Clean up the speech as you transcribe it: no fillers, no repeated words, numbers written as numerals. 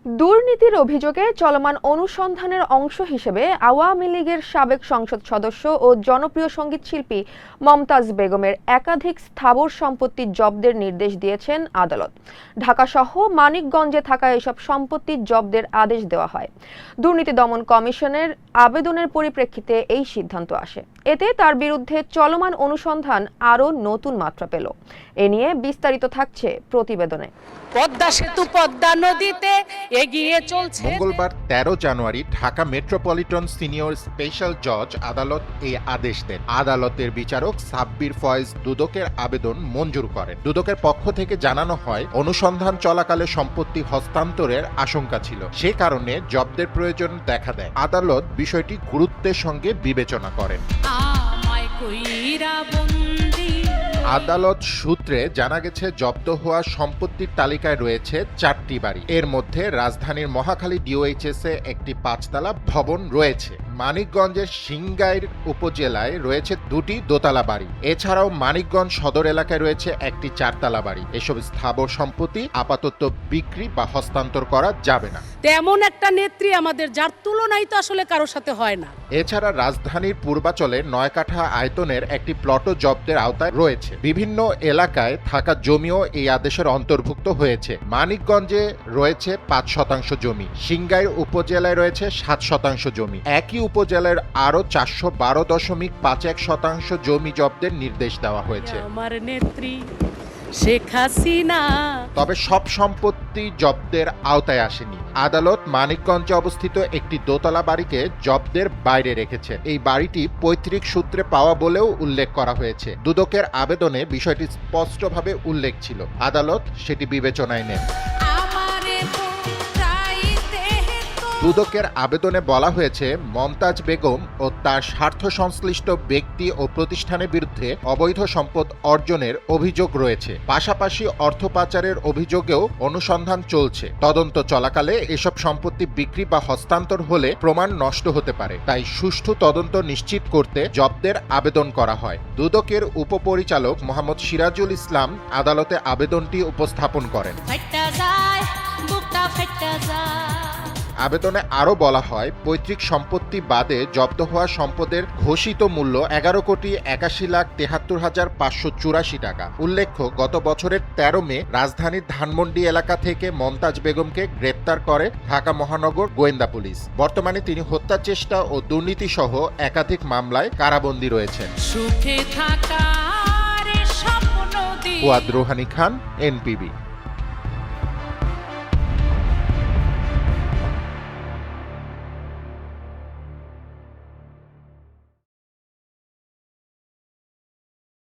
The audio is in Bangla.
দুর্নীতির অভিযোগে চলমান অনুসন্ধানের অংশ হিসেবে আওয়ামী লীগের সাবেক সংসদ সদস্য ও জনপ্রিয় সঙ্গীতশিল্পী মমতাজ বেগমের একাধিক স্থাবর সম্পত্তি জব্দের নির্দেশ দিয়েছেন আদালত। ঢাকাসহ মানিকগঞ্জে থাকা এসব সম্পত্তি জব্দের আদেশ দেওয়া হয়। দুর্নীতি দমন কমিশনের আবেদনের পরিপ্রেক্ষিতে এই সিদ্ধান্ত আসে। এতে তার বিরুদ্ধে চলমান অনুসন্ধান আরও নতুন মাত্রা পেল। এ নিয়ে বিস্তারিত থাকছে প্রতিবেদনে। পদ্মা সেতু পদ্মা নদীতে এগিয়ে চলছে। মঙ্গলবার ১৩ জানুয়ারি ঢাকা মেট্রোপলিটন সিনিয়র স্পেশাল জজ আদালত এই আদেশ দেন। আদালতের বিচারক সাব্বির ফয়েজ দুদকের আবেদন মঞ্জুর করেন। দুদকের পক্ষ থেকে জানানো হয়, অনুসন্ধান চলাকালে সম্পত্তি হস্তান্তরের আশঙ্কা ছিল, সে কারণে জব্দের প্রয়োজন দেখা দেয়। আদালত বিষয়টি গুরুত্বের সঙ্গে বিবেচনা করেন। আদালত সূত্রে জানা গেছে, জব্দ হওয়া সম্পত্তির তালিকায় রয়েছে ৪টি বাড়ি। এর মধ্যে রাজধানীর মহাখালী ডিওএইচএস এ একটি ৫তলা ভবন রয়েছে। মানিকগঞ্জের সিংগাইর উপজেলায় রয়েছে ২টি দোতলা বাড়ি। এছাড়াও মানিকগঞ্জ সদর এলাকায় রয়েছে একটি ৪তলা বাড়ি। এসব স্থাবর সম্পত্তি আপাতত বিক্রি বা হস্তান্তর করা যাবে না। তেমন একটা নেত্রী আমাদের, যার তুলনাই তো আসলে কারোর সাথে হয় না। এছাড়া রাজধানীর পূর্বাচলে ৯ কাঠা আয়তনের একটি প্লটও জব্দের আওতায় রয়েছে। বিভিন্ন এলাকায় থাকা জমিও এই আদেশের অন্তর্ভুক্ত হয়েছে। মানিকগঞ্জে রয়েছে ৫% জমি, সিংগাইর উপজেলায় রয়েছে ৭% জমি। একই উপজেলার আরো ৪১২.৫১% জমি জব্দের নির্দেশ দেওয়া হয়েছে। আমার নেত্রী শেখ হাসিনা। তবে সব সম্পত্তি জব্দের আওতায় আসেনি। আদালত মানিকগঞ্জে অবস্থিত একটি দোতলা বাড়িকে জব্দের বাইরে রেখেছে। এই বাড়িটি পৈতৃক সূত্রে পাওয়া বলেও উল্লেখ করা হয়েছে। দুদকের আবেদনে বিষয়টি স্পষ্টভাবে উল্লেখ ছিল। আদালত সেটি বিবেচনায় নেন। দুদকের আবেদনে বলা হয়েছে, মমতাজ বেগম ও তার স্বার্থ সংশ্লিষ্ট ব্যক্তি ও প্রতিষ্ঠানের বিরুদ্ধে অবৈধ সম্পদ অর্জনের অভিযোগ রয়েছে। পাশাপাশি অর্থ পাচারের অভিযোগেও অনুসন্ধান চলছে। তদন্ত চলাকালে এসব সম্পত্তি বিক্রি বা হস্তান্তর হলে প্রমাণ নষ্ট হতে পারে। তাই সুষ্ঠু তদন্ত নিশ্চিত করতে জব্দের আবেদন করা হয়। দুদকের উপপরিচালক মোহাম্মদ সিরাজুল ইসলাম আদালতে আবেদনটি উপস্থাপন করেন। আবেদনে আরও বলা হয়, পৈতৃক সম্পত্তি বাদে জব্দ হওয়া সম্পদের ঘোষিত মূল্য ১১,৮১,৭৩,৫৮৪ টাকা। উল্লেখ্য, গত বছরের ১৩ মে রাজধানীর ধানমন্ডি এলাকা থেকে মমতাজ বেগমকে গ্রেপ্তার করে ঢাকা মহানগর গোয়েন্দা পুলিশ। বর্তমানে তিনি হত্যা চেষ্টা ও দুর্নীতি সহ একাধিক মামলায় কারাবন্দী রয়েছেন। সুখে থাকার স্বপ্ন দিয়ে। ফুয়াদ রোহানী খান, এনপিবি।